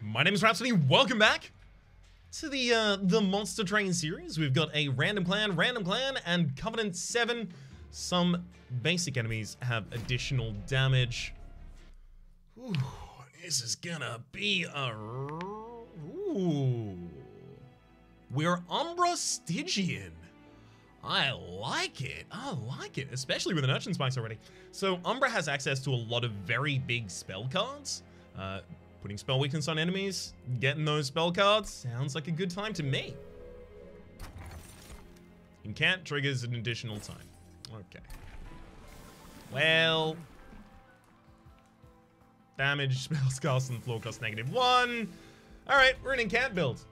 My name is Rhapsody. Welcome back to the Monster Train series. We've got a random clan, and Covenant 7. Some basic enemies have additional damage. Ooh, this is gonna be a... Ooh. We're Umbra Stygian. I like it, especially with an Urchin Spice already. So Umbra has access to a lot of very big spell cards. Putting spell weakness on enemies, getting those spell cards, sounds like a good time to me. Incant triggers an additional time. Okay. Well, damage, spells cast on the floor cost -1. Alright, we're an incant build.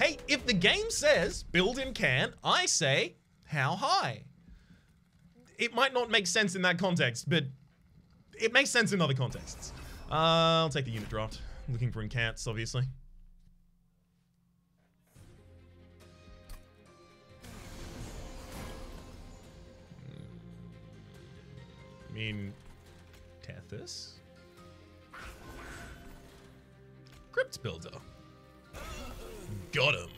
Hey, if the game says build incant, I say, how high? It might not make sense in that context, but it makes sense in other contexts. I'll take the unit draft. Looking for incants, obviously. I mean, Tethys. Crypt Builder. Got him.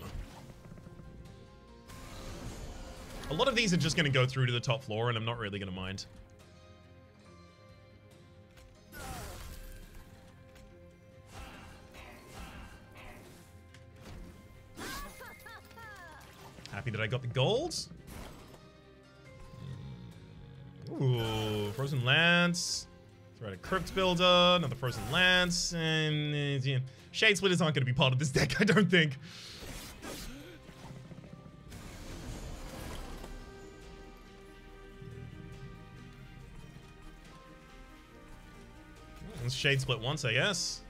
A lot of these are just going to go through to the top floor, and I'm not really going to mind. Happy that I got the golds. Ooh, Frozen Lance. Throw out a Crypt Builder, another Frozen Lance, and yeah. Shade Splitters aren't going to be part of this deck, I don't think. Let's Shade Split once, I guess.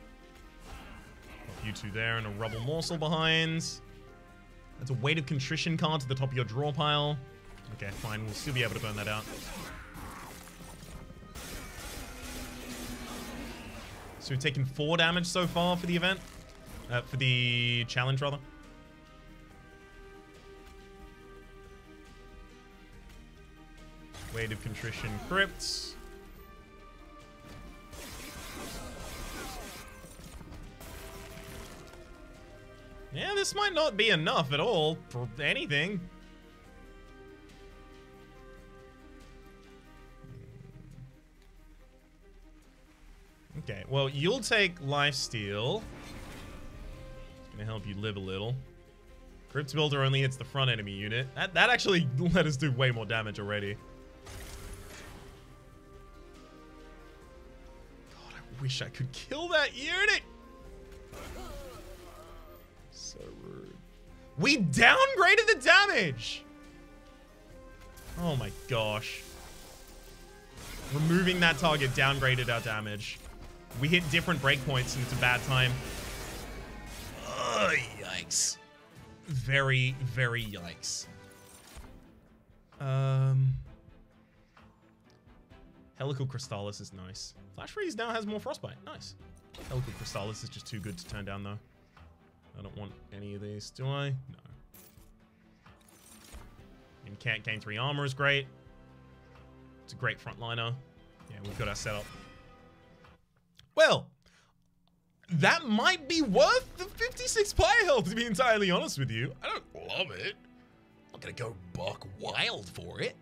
Pop you two there and a Rubble Morsel behind. That's a Weight of Contrition card to the top of your draw pile. Okay, fine. We'll still be able to burn that out. So we've taken 4 damage so far for the event. For the challenge, rather. Weight of Contrition Crypts. Yeah, this might not be enough at all for anything. Okay, well, you'll take Lifesteal. It's gonna help you live a little. Crypt Builder only hits the front enemy unit. That actually let us do way more damage already. God, I wish I could kill that unit! So rude. We downgraded the damage! Oh my gosh. Removing that target downgraded our damage. We hit different breakpoints and it's a bad time. Ugh, yikes. Very, very yikes. Helical Crystallis is nice. Flash Freeze now has more Frostbite. Nice. Helical Crystallis is just too good to turn down though. I don't want any of these, do I? No. And can't gain 3 armor is great. It's a great frontliner. Yeah, we've got our setup. Well, that might be worth the 56 player health, to be entirely honest with you. I don't love it. I'm not gonna go buck wild for it.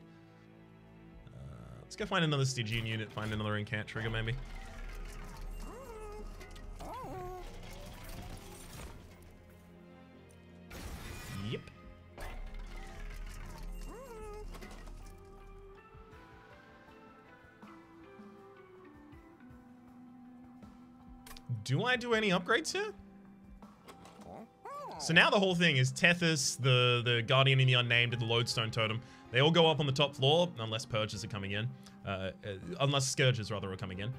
Let's go find another Stygian unit, find another incant trigger maybe. Yep. Do I do any upgrades here? So now the whole thing is Tethys, the Guardian in the Unnamed, and the Lodestone Totem. They all go up on the top floor, unless Purges are coming in. Unless Scourges, rather, are coming in.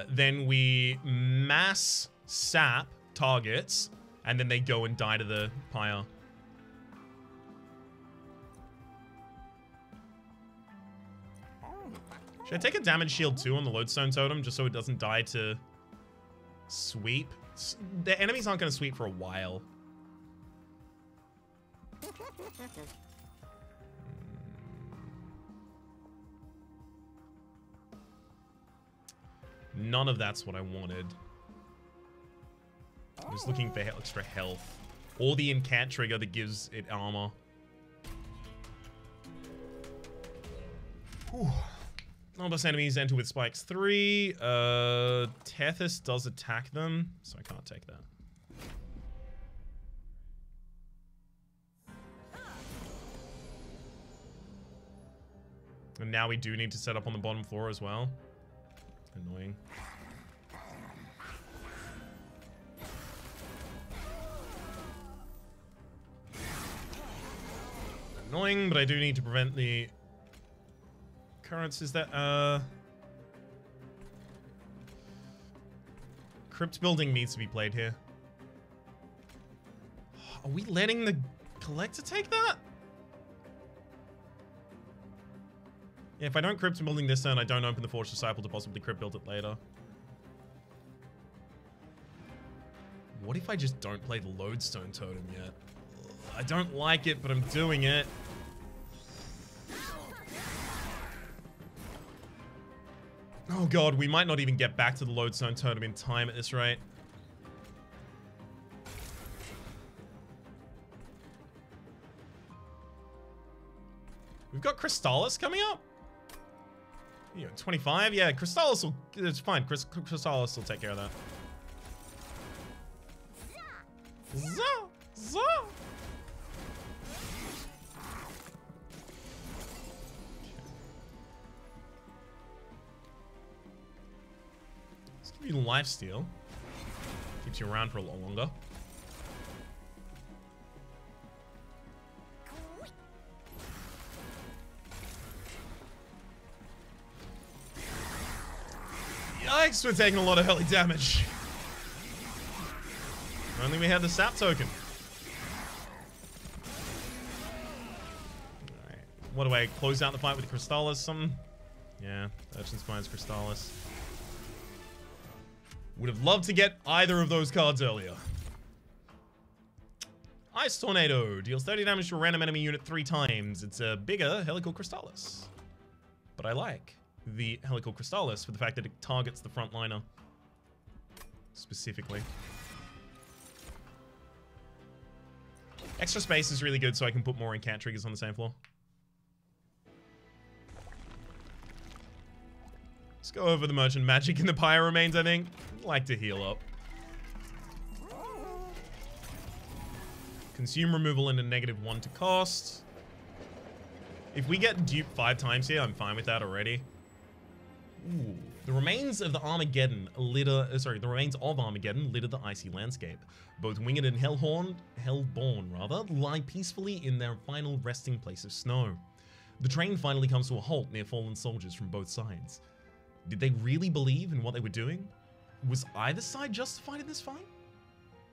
Then we mass sap targets, and then they go and die to the pyre. Should I take a damage shield too on the Lodestone Totem, just so it doesn't die to sweep? The enemies aren't going to sweep for a while. None of that's what I wanted. I'm just looking for extra health. Or the incant trigger that gives it armor. Whew. Non-boss enemies enter with spikes 3. Tethys does attack them, so I can't take that. And now we do need to set up on the bottom floor as well. Annoying. Annoying, but I do need to prevent the occurrences that, Crypt building needs to be played here. Are we letting the collector take that? Yeah, if I don't crypt building this turn, I don't open the Forge Disciple to possibly crypt build it later. What if I just don't play the Lodestone Totem yet? I don't like it, but I'm doing it. Oh god, we might not even get back to the Lodestone Totem in time at this rate. We've got Crystallis coming up. You know, 25? Yeah, Crystallis will... It's fine. Crystallis will take care of that. Let's give you lifesteal. Keeps you around for a lot longer. Yikes, we're taking a lot of early damage. If only we had the sap token. Alright. What do I close out the fight with Crystallis? Something? Yeah, Urchin Spine's Crystallis. Would have loved to get either of those cards earlier. Ice Tornado. Deals 30 damage to a random enemy unit 3 times. It's a bigger Helical Crystallis. But I like the Helical Crystallis for the fact that it targets the frontliner specifically. Extra space is really good so I can put more incant triggers on the same floor. Let's go over the Merchant Magic and the Pyre Remains, I think. I'd like to heal up. Consume removal and a -1 to cost. If we get duped 5 times here, I'm fine with that already. Ooh. The remains of Armageddon litter the icy landscape. Both Winged and Hellborn lie peacefully in their final resting place of snow. The train finally comes to a halt near fallen soldiers from both sides. Did they really believe in what they were doing? Was either side justified in this fight?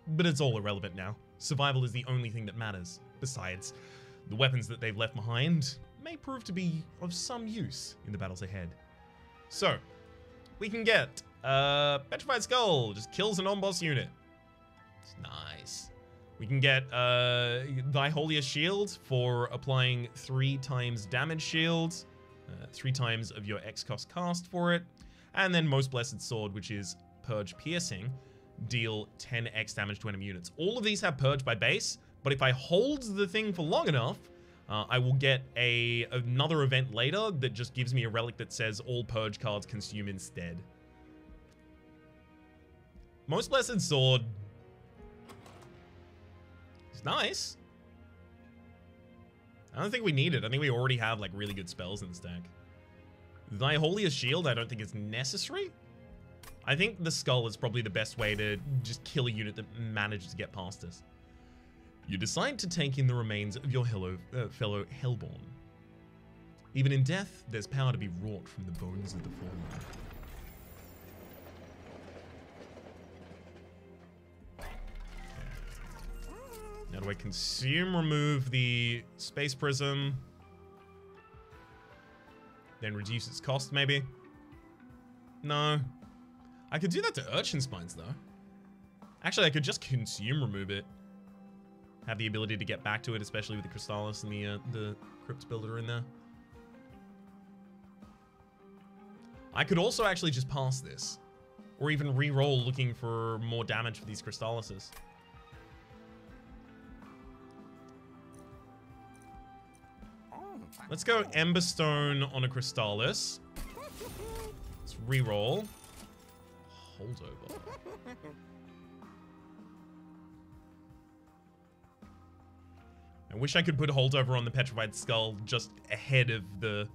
But it's all irrelevant now. Survival is the only thing that matters. Besides, the weapons that they've left behind may prove to be of some use in the battles ahead. So, we can get Petrified Skull, just kills an on-boss unit. It's nice. We can get Thy Holiest Shield for applying 3 times damage shield, 3 times of your X-cost cast for it, and then Most Blessed Sword, which is Purge Piercing, deal 10x damage to enemy units. All of these have Purge by base, but if I hold the thing for long enough, I will get another event later that just gives me a relic that says all Purge cards consume instead. Most Blessed Sword is nice. I don't think we need it. I think we already have like really good spells in the stack. Thy Holiest Shield I don't think is necessary. I think the Skull is probably the best way to just kill a unit that manages to get past us. You decide to take in the remains of your fellow Hellborn. Even in death, there's power to be wrought from the bones of the fallen. Now do I consume, remove the Space Prism, then reduce its cost maybe? No. I could do that to Urchin Spines though. Actually, I could just consume, remove it. Have the ability to get back to it, especially with the Crystallis and the Crypt Builder in there. I could also actually just pass this. Or even re-roll looking for more damage for these Crystallises. Let's go Emberstone on a Crystallis. Let's re-roll. Holdover. I wish I could put Holdover on the Petrified Skull just ahead of the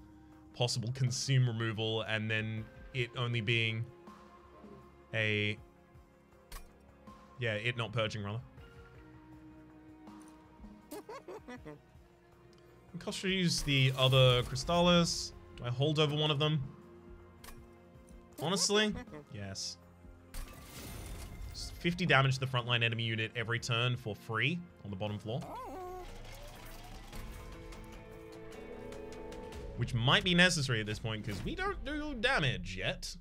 possible consume removal, and then it only being a... Yeah, it not purging, rather. I should use the other Crystallis. Do I hold over one of them? Honestly, yes. Just 50 damage to the frontline enemy unit every turn for free on the bottom floor. Which might be necessary at this point because we don't do damage yet.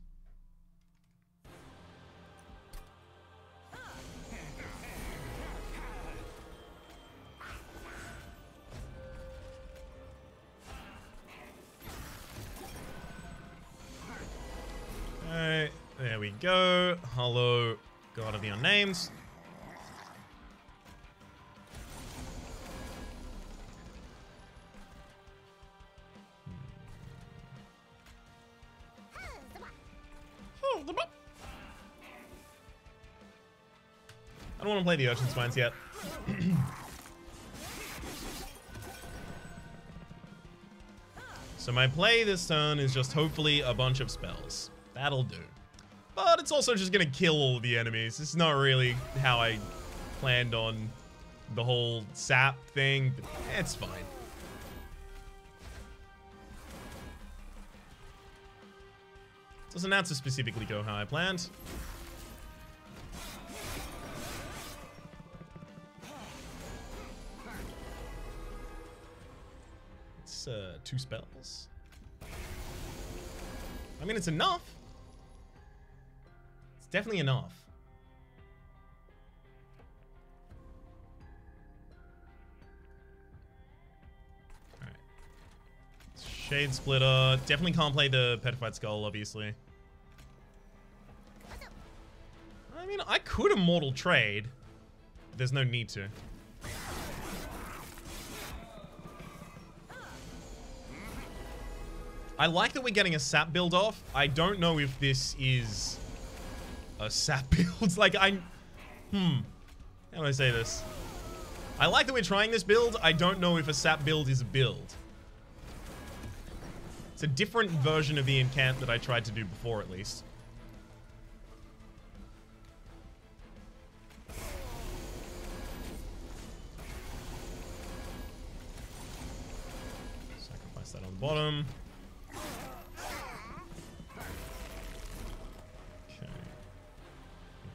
Alright, there we go. Hello, God of the Unnamed. I don't want to play the Ocean Spines yet. So my play this turn is just hopefully a bunch of spells. That'll do. But it's also just gonna kill all of the enemies. It's not really how I planned on the whole sap thing, but it's fine. Doesn't have to specifically go how I planned. It's 2 spells. I mean, it's enough. It's definitely enough. Alright. Shade Splitter. Definitely can't play the Petrified Skull, obviously. I mean, I could Immortal Trade. But there's no need to. I like that we're getting a sap build off. I don't know if this is a sap build. Like, how do I say this? I like that we're trying this build. I don't know if a sap build is a build. It's a different version of the incant that I tried to do before, at least. Sacrifice that on the bottom.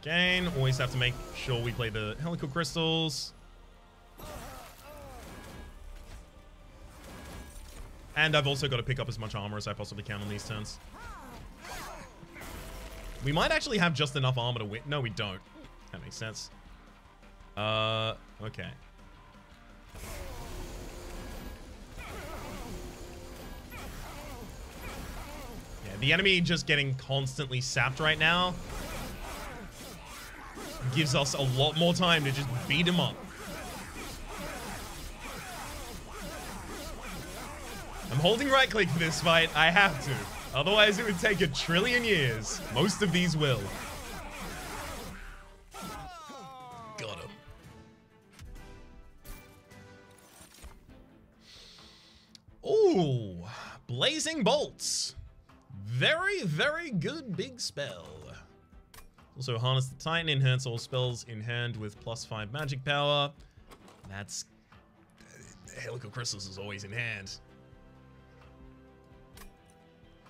Again, always have to make sure we play the Helical Crystals. And I've also got to pick up as much armor as I possibly can on these turns. We might actually have just enough armor to win. No, we don't. That makes sense. Okay. Yeah, the enemy just getting constantly sapped right now gives us a lot more time to just beat him up. I'm holding right click for this fight. I have to. Otherwise, it would take a trillion years. Most of these will. Got him. Ooh, Blazing Bolts. Very, very good big spell. Also, Harness the Titan, enhance all spells in hand with +5 magic power. That's... Helical Crystals is always in hand.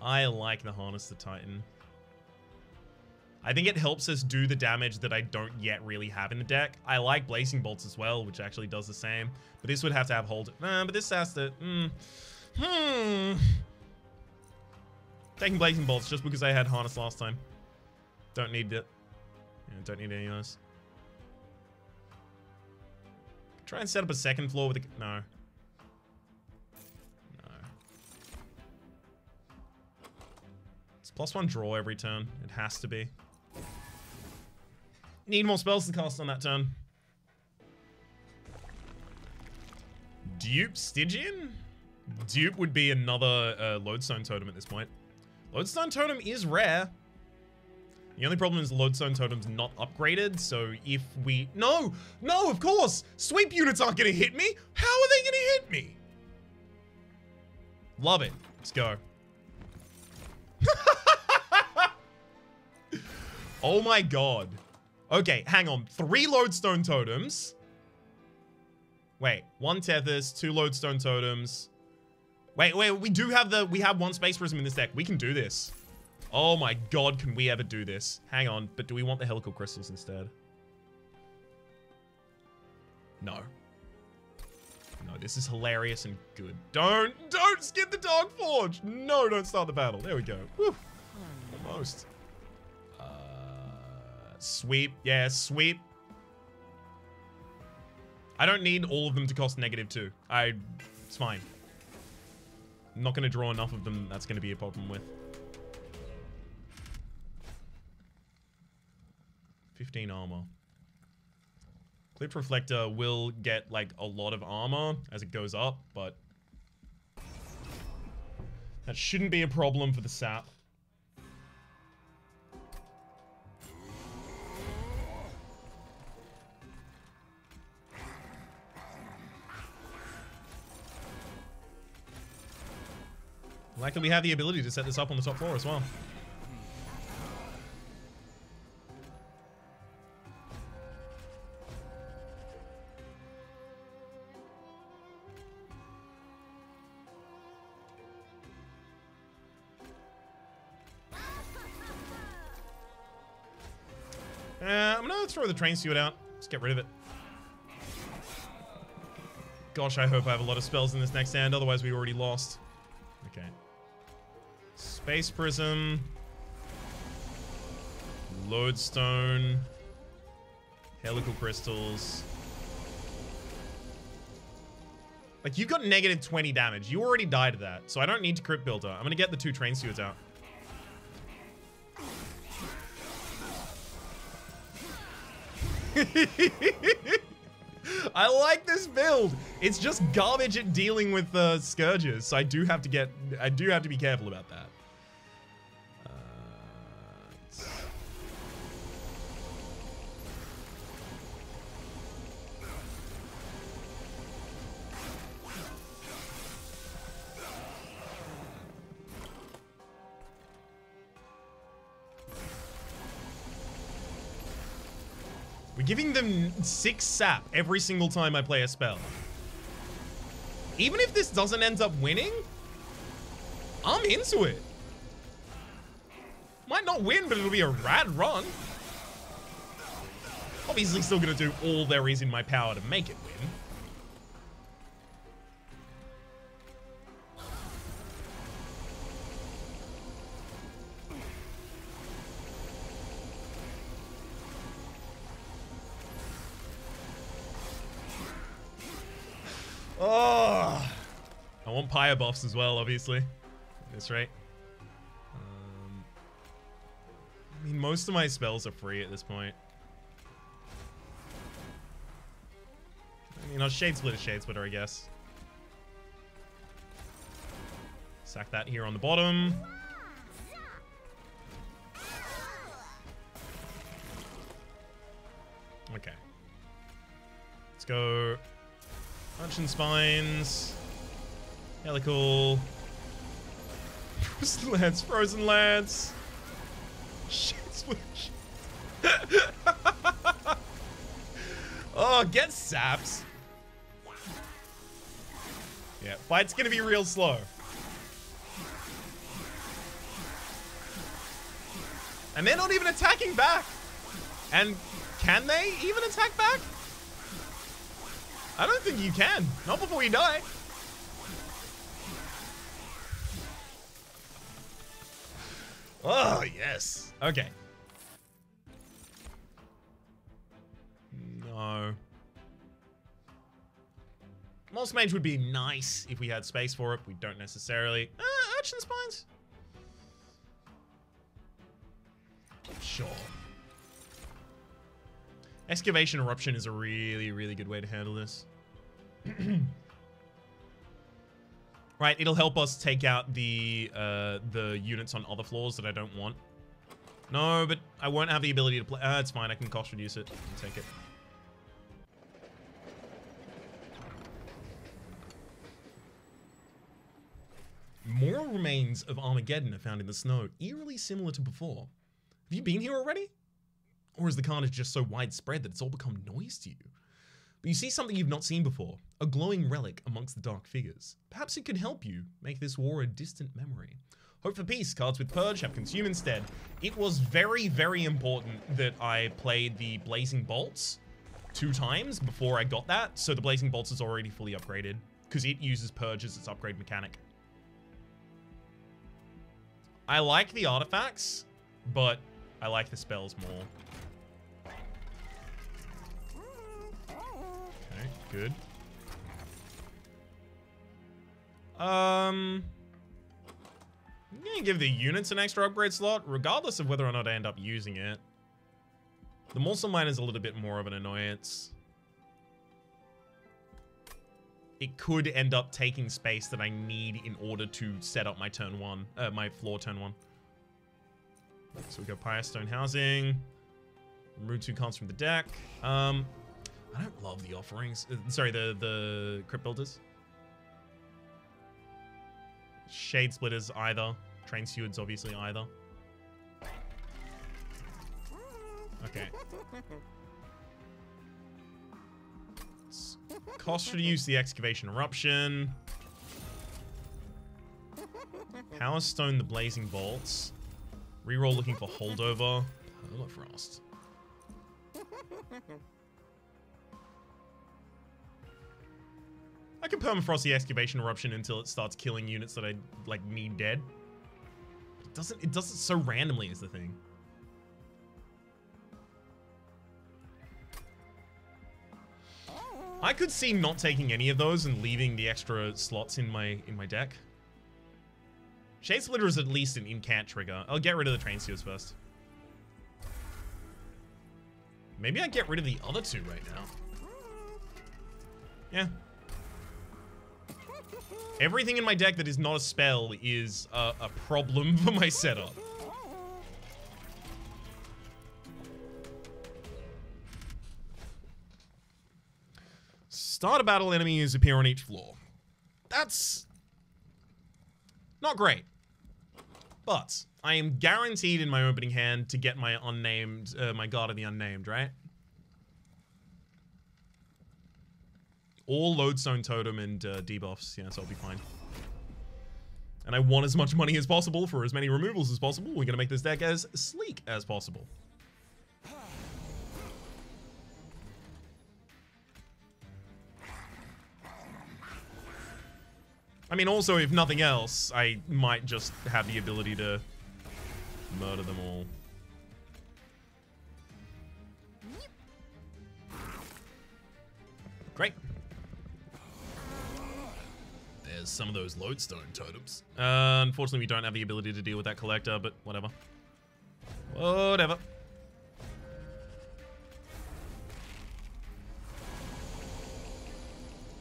I like the Harness the Titan. I think it helps us do the damage that I don't yet really have in the deck. I like Blazing Bolts as well, which actually does the same. But this would have to have hold... but this has to... Taking Blazing Bolts just because I had Harness last time. Don't need it. Yeah, don't need any of those. Try and set up a second floor with a... No. No. It's +1 draw every turn. It has to be. Need more spells to cast on that turn. Dupe Stygian? Dupe would be another Lodestone Totem at this point. Lodestone Totem is rare. The only problem is Lodestone Totem's not upgraded, so if we... No, of course! Sweep units aren't gonna hit me! How are they gonna hit me? Love it. Let's go. Oh my god. Okay, hang on. 3 Lodestone Totems. Wait, 1 Tethys, 2 Lodestone Totems. Wait, we have 1 Space Prism in this deck. We can do this. Oh my god, can we ever do this? Hang on, but do we want the Helical Crystals instead? No. No, this is hilarious and good. Don't skip the Dark Forge! No, don't start the battle. There we go. Woo. Almost. Sweep. Yeah, sweep. I don't need all of them to cost -2. It's fine. I'm not going to draw enough of them. That's going to be a problem with. 15 armor. Clipped Reflector will get like a lot of armor as it goes up, but that shouldn't be a problem for the sap. I like that we have the ability to set this up on the top floor as well. I'm gonna throw the Train Steward out. Just get rid of it. Gosh, I hope I have a lot of spells in this next hand, otherwise we already lost. Okay. Space Prism. Lodestone. Helical Crystals. Like, you got -20 damage. You already died to that, so I don't need to Crypt Builder. I'm gonna get the 2 Train Stewards out. I like this build. It's just garbage at dealing with Scourges, so I do have to be careful about that. We're giving them 6 sap every single time I play a spell. Even if this doesn't end up winning, I'm into it. Might not win, but it'll be a rad run. Obviously still gonna do all there is in my power to make it win. Oh, I want Pyre buffs as well, obviously. At this rate. I mean, most of my spells are free at this point. You know, Shade Splitter, Shade Splitter, I guess. Sack that here on the bottom. Okay. Let's go. Punch Spines. Helical. Frozen Lance. Frozen Lance. Shit, switch. Oh, get saps. Yeah, fight's gonna be real slow. And they're not even attacking back. And can they even attack back? I don't think you can. Not before you die. Oh, yes. Okay. No. Moss Mage would be nice if we had space for it. We don't necessarily. Urchin Spines? Sure. Excavation Eruption is a really, really good way to handle this. Right, it'll help us take out the units on other floors that I don't want. No, but I won't have the ability to play. It's fine. I can cost reduce it and take it. More remains of Armageddon are found in the snow, eerily similar to before. Have you been here already? Or is the carnage just so widespread that it's all become noise to you? But you see something you've not seen before, a glowing relic amongst the dark figures. Perhaps it could help you make this war a distant memory. Hope for peace, cards with Purge have Consume instead. It was very, very important that I played the Blazing Bolts 2 times before I got that, so the Blazing Bolts is already fully upgraded, because it uses Purge as its upgrade mechanic. I like the artifacts, but I like the spells more. Okay, good. I'm gonna give the units an extra upgrade slot, regardless of whether or not I end up using it. The Morsel Mine is a little bit more of an annoyance. It could end up taking space that I need in order to set up my turn 1, my floor turn 1. So we go Pyrestone Housing. Remove 2 cards from the deck. I don't love the offerings. Sorry, the Crypt Builders. Shade Splitters either. Train Stewards obviously either. Okay. Cost to use the Excavation Eruption. Power Stone the Blazing Bolts. Reroll looking for Holdover. Permafrost. I can Permafrost the Excavation Eruption until it starts killing units that I like need dead. It does it so randomly is the thing. I could see not taking any of those and leaving the extra slots in my deck. Shade Splitter is at least an incant trigger. I'll get rid of the Train Stewards first. Maybe I get rid of the other 2 right now. Yeah. Everything in my deck that is not a spell is a problem for my setup. Start a battle, enemies appear on each floor. That's not great. But I am guaranteed in my opening hand to get my unnamed, my Guard of the Unnamed, right? All Lodestone Totem and debuffs, yeah, so I'll be fine. And I want as much money as possible for as many removals as possible. We're gonna make this deck as sleek as possible. I mean, also, if nothing else, I might just have the ability to murder them all. Great. There's some of those Lodestone Totems. Unfortunately, we don't have the ability to deal with that Collector, but whatever. Whatever.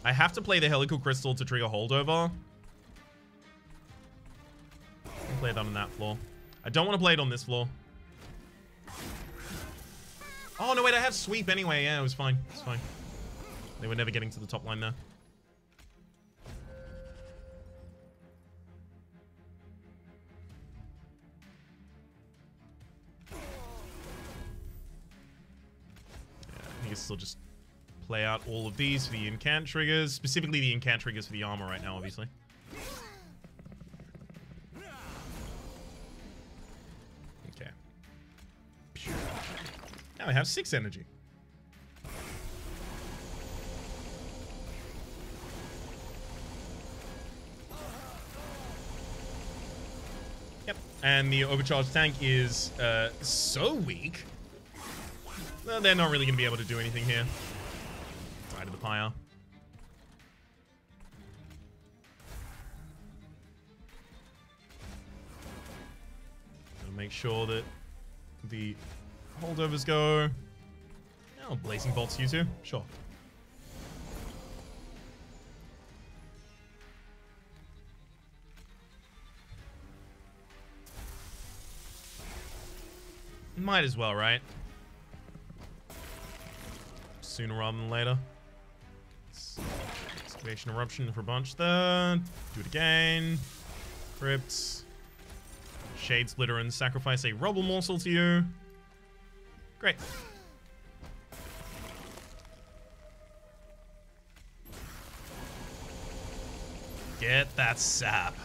I have to play the Helical Crystal to trigger Holdover. I can play that on that floor. I don't want to play it on this floor. Oh, no, wait, I have Sweep anyway. Yeah, it was fine. It's fine. They were never getting to the top line there. Yeah, I guess I'll just play out all of these for the incant triggers. Specifically the incant triggers for the armor right now, obviously. Okay. Now I have 6 energy. Yep. And the overcharged tank is so weak. Well, they're not really going to be able to do anything here. Side of the pyre. Gotta make sure that the holdovers go. Oh, Blazing Bolts you too? Sure. Might as well, right? Sooner rather than later. Excavation Eruption for a bunch there. Do it again. Crypts. Shade Splitter and sacrifice a rubble morsel to you. Great. Get that sap.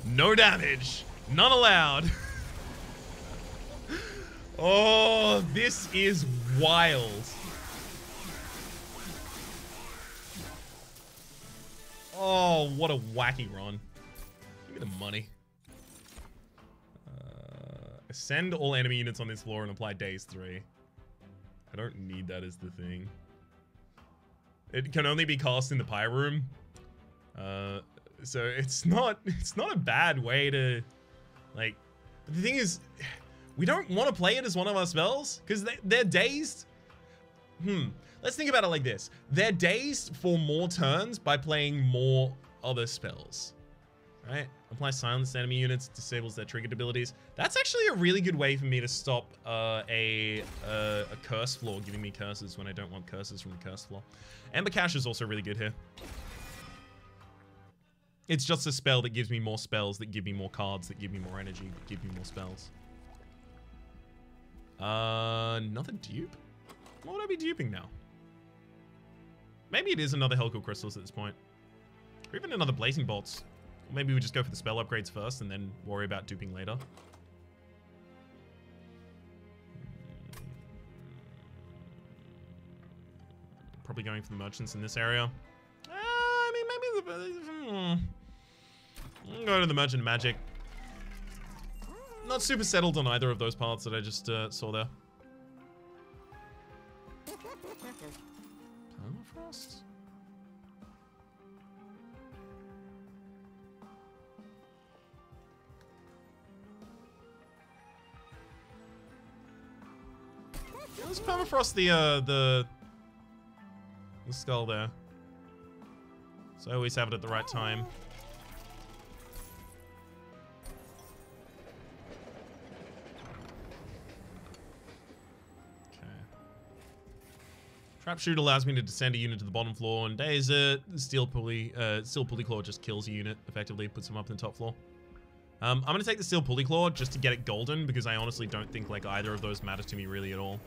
No damage. None allowed. Oh, this is wild. Oh, what a wacky run. Give me the money. Ascend all enemy units on this floor and apply daze 3. I don't need that as the thing. It can only be cast in the Pyre Room. So it's not a bad way to, like, the thing is, we don't want to play it as one of our spells because they're dazed. Let's think about it like this. They're dazed for more turns by playing more other spells, right? Apply silence to enemy units, disables their triggered abilities. That's actually a really good way for me to stop a curse floor giving me curses when I don't want curses from the curse floor. Ember Cache is also really good here. It's just a spell that gives me more spells, that give me more cards, that give me more energy, that give me more spells. Another dupe? What would I be duping now? Maybe it is another Hellcore Crystals at this point. Or even another Blazing Bolts. Or maybe we just go for the spell upgrades first and then worry about duping later. Probably going for the merchants in this area. I mean, maybe I'll go to the merchant magic. Not super settled on either of those paths that I just saw there. Permafrost? Yeah, let's permafrost the skull there. So I always have it at the right time. Okay. Trap Shoot allows me to descend a unit to the bottom floor and daze it. Steel Pulley Claw just kills a unit effectively, puts them up in the top floor. I'm gonna take the Steel Pulley Claw just to get it golden because I honestly don't think like either of those matter to me really at all.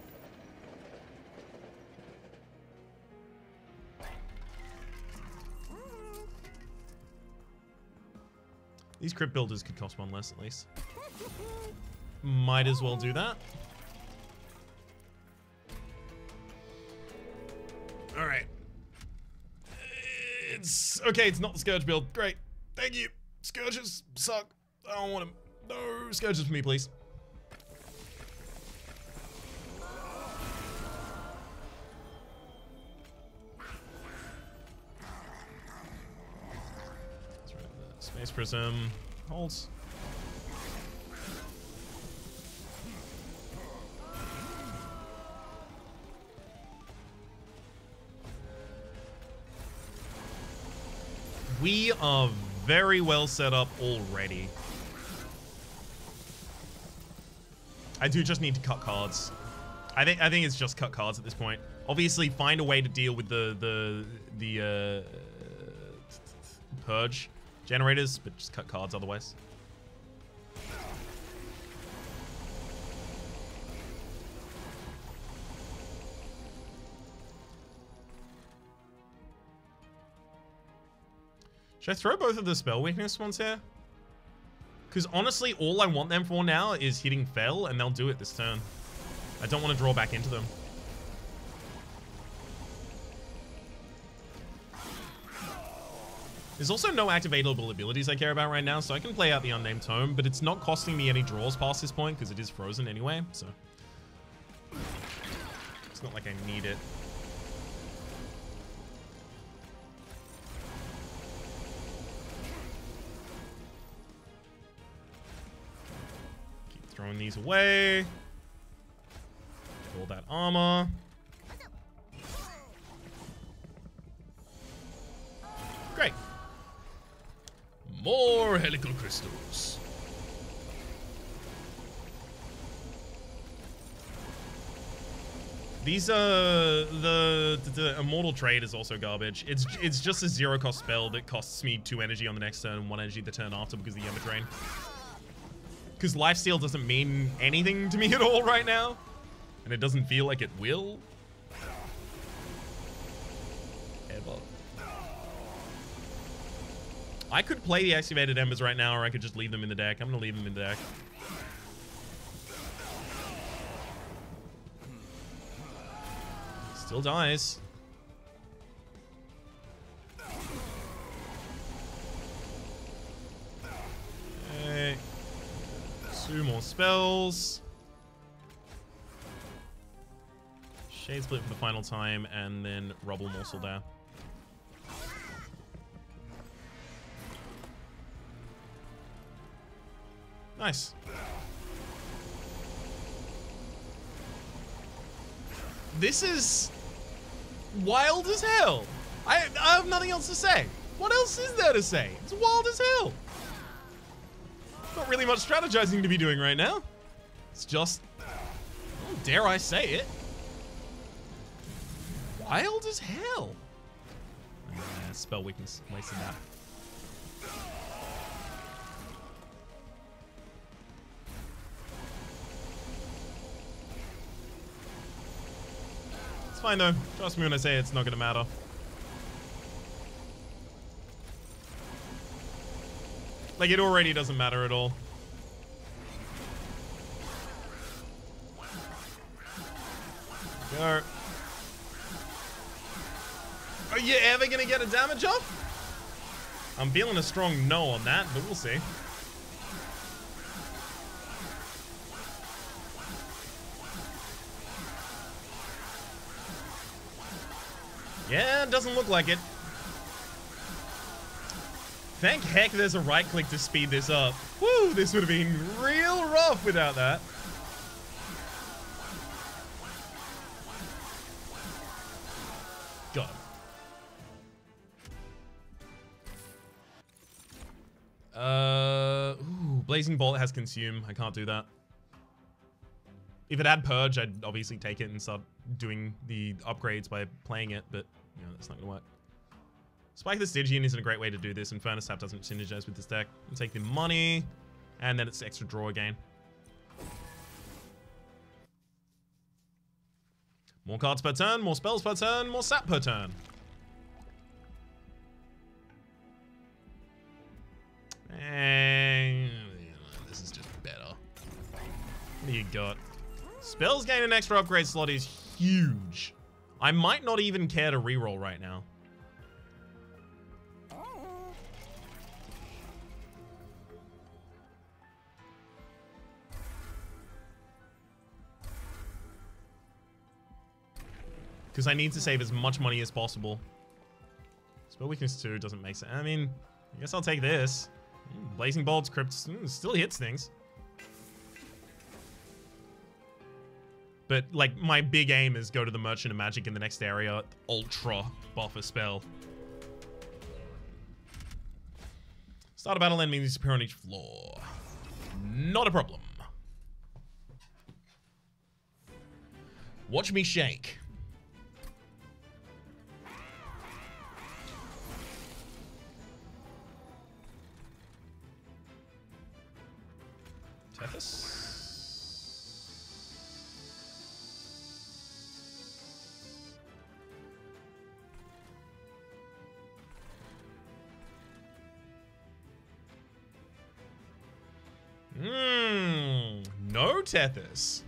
These crypt builders could cost one less at least. Might as well do that. Alright. It's okay, it's not the Scourge build. Great. Thank you. Scourges suck. I don't want them. No Scourges for me, please. Space Prism holds. We are very well set up already. I do just need to cut cards. I think it's just cut cards at this point. Obviously, find a way to deal with the purge generators, but just cut cards otherwise. Should I throw both of the spell weakness ones here? Because honestly, all I want them for now is hitting Fel, and they'll do it this turn. I don't want to draw back into them. There's also no activatable abilities I care about right now, so I can play out the Unnamed Tome, but it's not costing me any draws past this point because it is frozen anyway, so it's not like I need it. Keep throwing these away. reroll that armor. Great. More helical crystals. These the immortal trade is also garbage. It's just a 0 cost spell that costs me 2 energy on the next turn and 1 energy the turn after because of the Ember Drain. Because lifesteal doesn't mean anything to me at all right now, and it doesn't feel like it will. Ever. I could play the activated embers right now, or I could just leave them in the deck. I'm gonna leave them in the deck. Still dies. Okay. 2 more spells. Shade Split for the final time, and then Rubble Morsel there. Nice. This is wild as hell. I have nothing else to say. What else is there to say? It's wild as hell. Not really much strategizing to be doing right now. It's just, oh, dare I say it, wild as hell. Spell weakness, wasted that. It's fine though. Trust me when I say it's not gonna matter. Like, it already doesn't matter at all. Go. Are you ever gonna get a damage off? I'm feeling a strong no on that, but we'll see. Yeah, it doesn't look like it. Thank heck there's a right click to speed this up. Woo, this would have been real rough without that. Got him. Ooh, Blazing Bolt has Consume. I can't do that. If it had Purge, I'd obviously take it and start doing the upgrades by playing it, but you know, that's not gonna work. Spike the Stygian isn't a great way to do this, and Furnace Tap doesn't synergize with this deck. I'll take the money, and then it's extra draw again. More cards per turn, more spells per turn, more sap per turn. And this is just better. What do you got? Spells gain an extra upgrade slot is huge. I might not even care to reroll right now. Because I need to save as much money as possible. Spell weakness 2 doesn't make sense. I mean, I guess I'll take this. Blazing Bolts, Crypts, still hits things. But, like, my big aim is go to the Merchant of Magic in the next area, ultra buff a spell. Start a battle, enemies appear on each floor. Not a problem. Watch me shake. Tethys. No Tethys.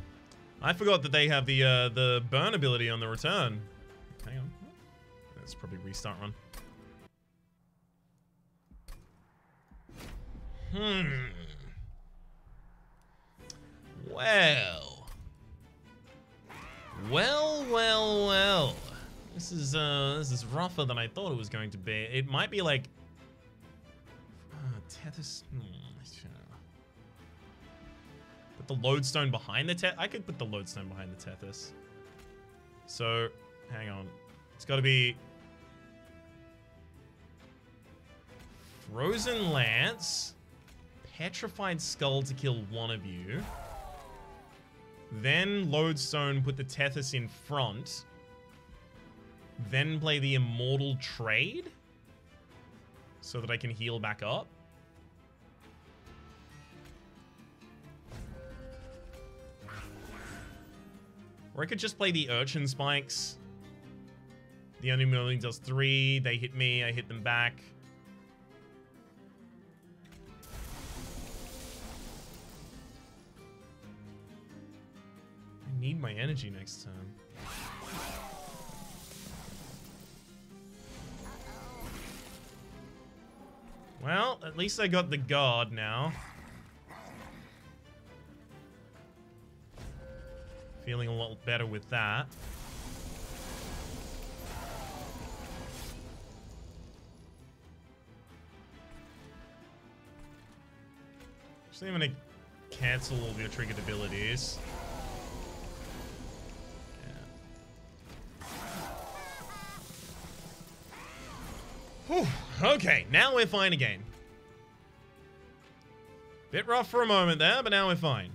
I forgot that they have the burn ability on the return. Hang on. Let's probably restart run. Well. This is rougher than I thought it was going to be. It might be like Tethys. Put the Lodestone behind the Tethys. I could put the Lodestone behind the Tethys. So, hang on. It's got to be Frozen Lance, Petrified Skull to kill one of you. Then Lodestone, put the Tethys in front. Then play the Immortal Trade so that I can heal back up. Or I could just play the Urchin Spikes. The only only does 3. They hit me, I hit them back. I need my energy next turn. Well, at least I got the guard now. Feeling a lot better with that. Actually, I'm gonna cancel all the triggered abilities. Whew. Okay, now we're fine again. Bit rough for a moment there, but now we're fine.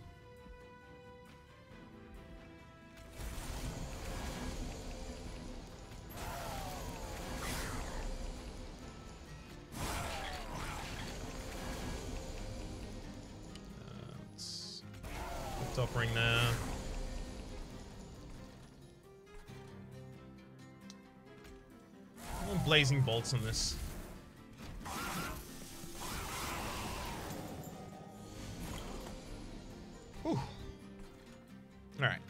Top ring there. Blazing bolts on this. Whew. Alright.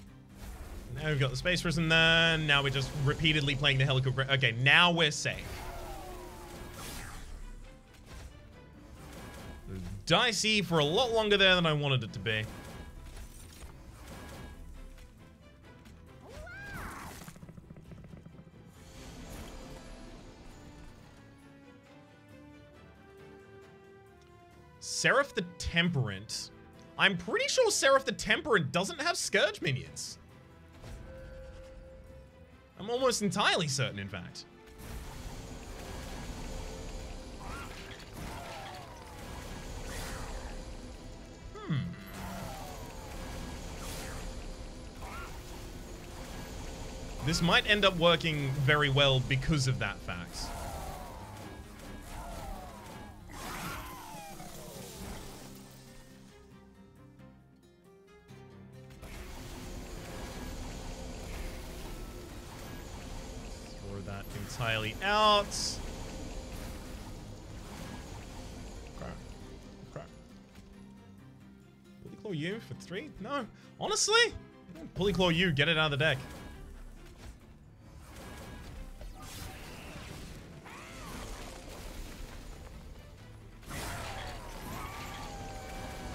Now we've got the Space Prison there. Now we're just repeatedly playing the helicopter. Okay, now we're safe. Dicey for a lot longer there than I wanted it to be. Seraph the Temperate. I'm pretty sure Seraph the Temperate doesn't have Scourge minions. I'm almost entirely certain, in fact. This might end up working very well because of that fact. Entirely out. Crap. Crap. Pulley Claw you for 3? No. Honestly? Pulley Claw you, get it out of the deck.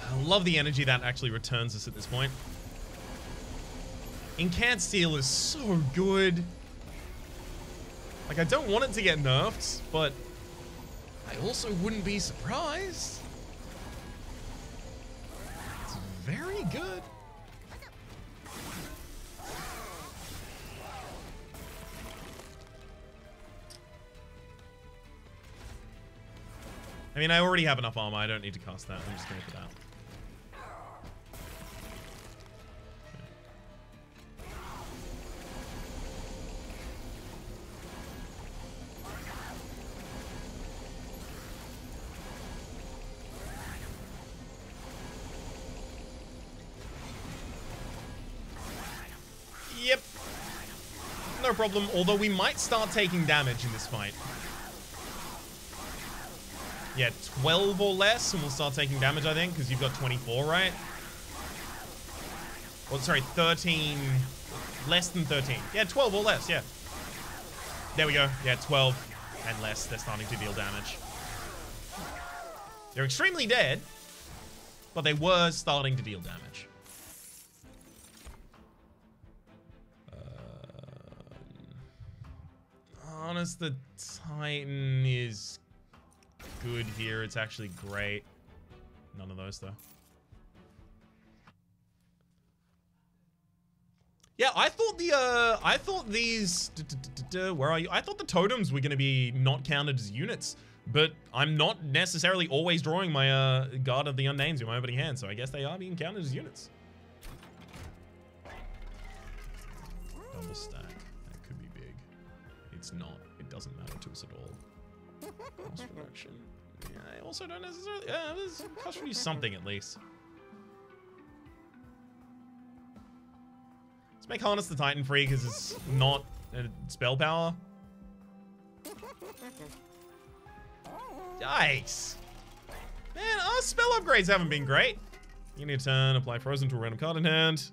I love the energy that actually returns us at this point. Incant Steel is so good. Like, I don't want it to get nerfed, but I also wouldn't be surprised. It's very good. I mean, I already have enough armor. I don't need to cast that. I'm just going to put that. Yep. No problem, although we might start taking damage in this fight. Yeah, 12 or less, and we'll start taking damage, I think, because you've got 24, right? Oh, sorry, 13. Less than 13. Yeah, 12 or less, yeah. There we go. Yeah, 12 and less. They're starting to deal damage. They're extremely dead, but they were starting to deal damage. Honest, the Titan is good here. It's actually great. None of those, though. Yeah, I thought these, where are you? I thought the totems were going to be not counted as units, but I'm not necessarily always drawing my Guard of the Unnamed in my opening hand, so I guess they are being counted as units. Double stack. That could be big. It's not. It doesn't matter to us at all. Cost reduction. Yeah, I also don't necessarily. Yeah, there's cost reduce something at least. Let's make Harness the Titan free because it's not a spell power. Yikes. Man, our spell upgrades haven't been great. You need a turn, apply Frozen to a random card in hand.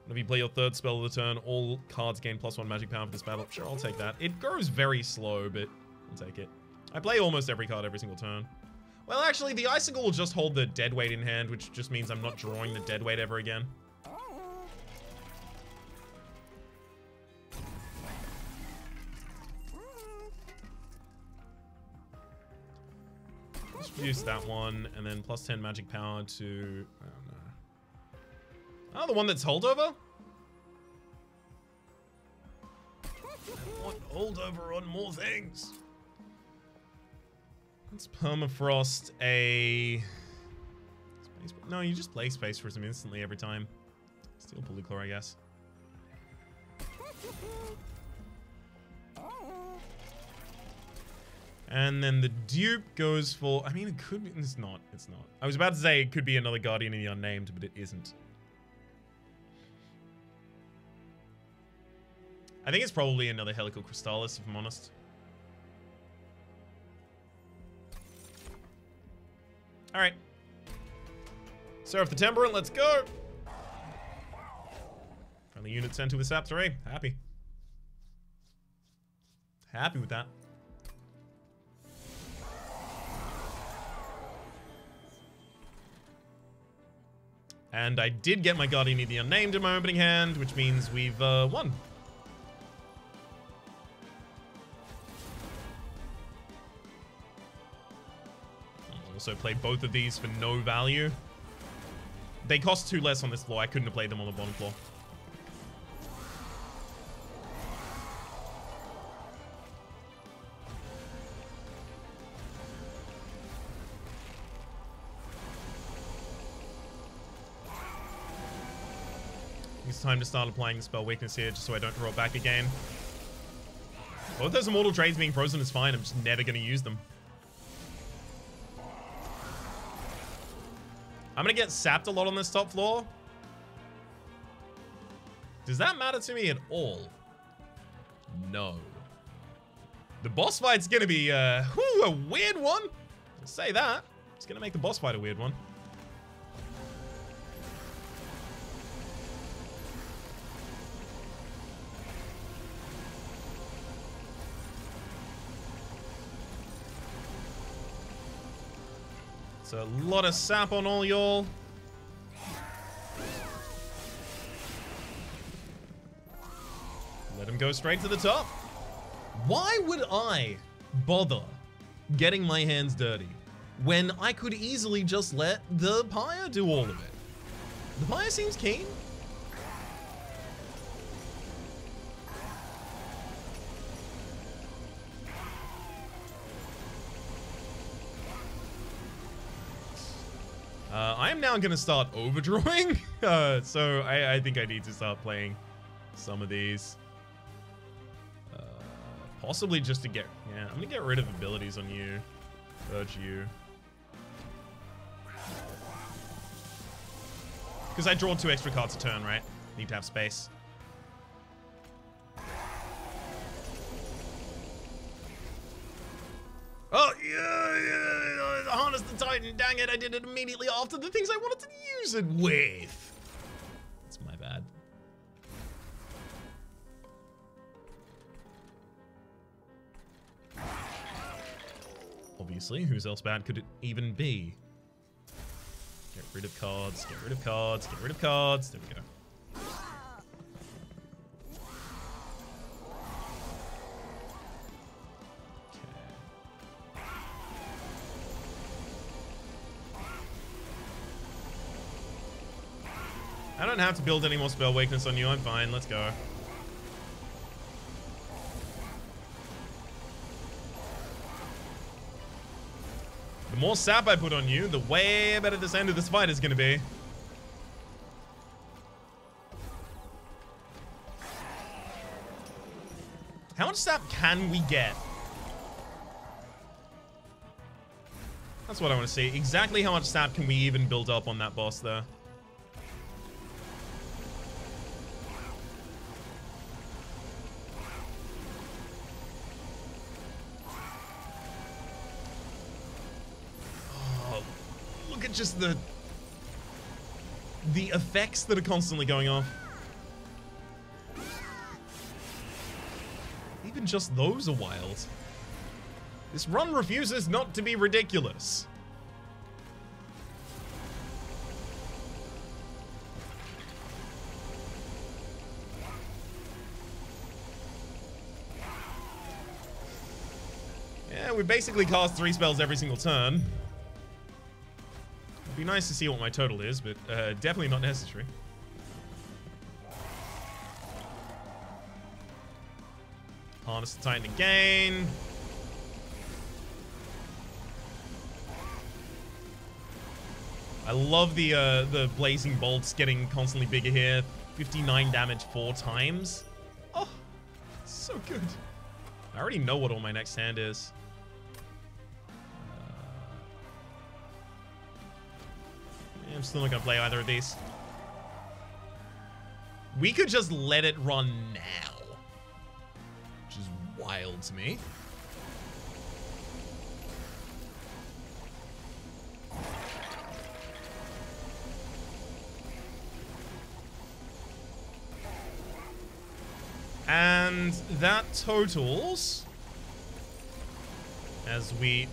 Whenever you play your third spell of the turn, all cards gain +1 magic power for this battle. Sure, I'll take that. It goes very slow, but I'll take it. I play almost every card every single turn. Well, actually, the Icicle will just hold the Deadweight in hand, which just means I'm not drawing the Deadweight ever again. Let's reduce that one, and then +10 magic power to... I don't know. Oh, the one that's holdover? I want holdover on more things. Let's permafrost a... Space... No, you just play Space Prism instantly every time. Steel Polychlor, I guess. And then the dupe goes for... I mean, it could be... It's not. It's not. I was about to say it could be another Guardian of the Unnamed, but it isn't. I think it's probably another Helical Crystallis, if I'm honest. Alright. Seraph the Temperate, let's go! Friendly unit sent to a Sap 3. Happy. Happy with that. And I did get my Guardian of the Unnamed in my opening hand, which means we've won. Also played both of these for no value. They cost 2 less on this floor. I couldn't have played them on the bottom floor. It's time to start applying the spell weakness here just so I don't draw it back again. Both those immortal trades being frozen is fine. I'm just never going to use them. I'm going to get sapped a lot on this top floor. Does that matter to me at all? No. The boss fight's going to be a weird one. I'll say that. It's going to make the boss fight a weird one. It's a lot of sap on all y'all. Let him go straight to the top. Why would I bother getting my hands dirty when I could easily just let the Pyre do all of it? The Pyre seems keen. I am now going to start overdrawing, so I think I need to start playing some of these. Possibly just to get... Yeah, I'm going to get rid of abilities on you. Urge you. Because I draw 2 extra cards a turn, right? Need to have space. Oh, yeah, Harness the Titan. Dang it, I did it immediately after the things I wanted to use it with. That's my bad. Obviously, whose else bad could it even be? Get rid of cards, get rid of cards, get rid of cards. There we go. I don't don't have to build any more spell weakness on you. I'm fine. Let's go. The more sap I put on you, the way better this end of this fight is going to be. How much sap can we get? That's what I want to see. Exactly how much sap can we even build up on that boss there? Oh, look at just the effects that are constantly going off. Even just those are wild. This run refuses not to be ridiculous. Yeah, we basically cast 3 spells every single turn. It'd be nice to see what my total is, but definitely not necessary. Harness the Titan again. I love the blazing bolts getting constantly bigger here. 59 damage 4 times. Oh, so good. I already know what all my next hand is. I'm still not gonna play either of these. We could just let it run now, which is wild to me. And that totals, as we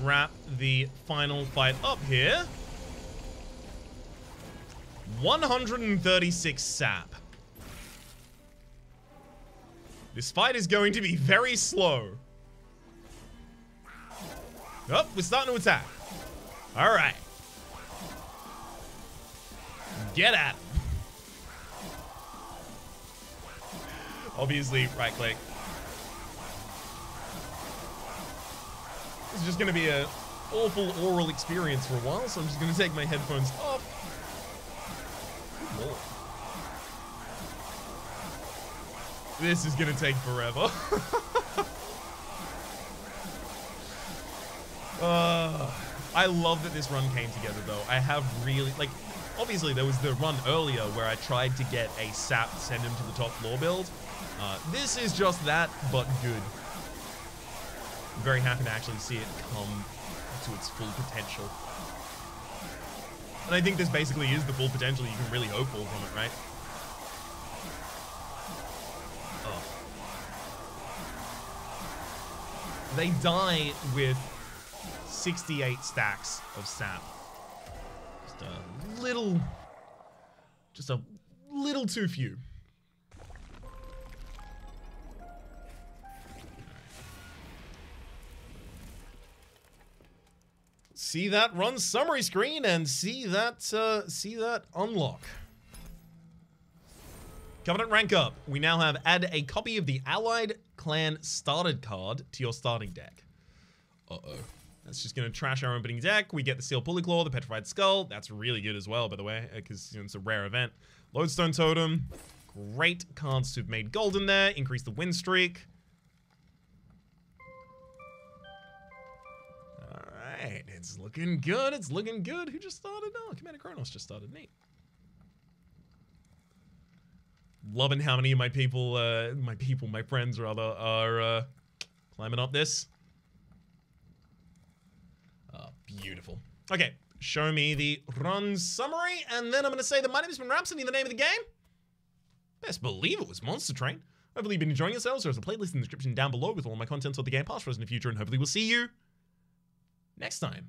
wrap the final fight up here, 136 sap. This fight is going to be very slow. Oh, we're starting to attack. All right. Get at him. Obviously, right click. This is just going to be an awful oral experience for a while, so I'm just going to take my headphones off. Good Lord. This is going to take forever. I love that this run came together, though. I have really, like, obviously there was the run earlier where I tried to get a sap to send him to the top floor build. This is just that, but good. I'm very happy to actually see it come to its full potential. And I think this basically is the full potential you can really hope for from it, right? Oh. They die with 68 stacks of sap. Just a little too few. See that run summary screen and see that unlock. Covenant rank up. We now have add a copy of the Allied Clan started card to your starting deck. Uh-oh. That's just going to trash our opening deck. We get the Steel Pulley Claw, the Petrified Skull. That's really good as well, by the way, because it's a rare event. Lodestone Totem. Great cards to have made golden there. Increase the win streak. Alright, it's looking good. It's looking good. Who just started? Oh, Commander Kronos just started. Neat. Loving how many of my my friends rather, are climbing up this. Beautiful. Okay, show me the run summary, and then I'm going to say that my name has been Rhapsody, the name of the game. Best believe it was Monster Train. Hopefully you've been enjoying yourselves. There's a playlist in the description down below with all my contents of the game past, present, and future, and hopefully we'll see you next time.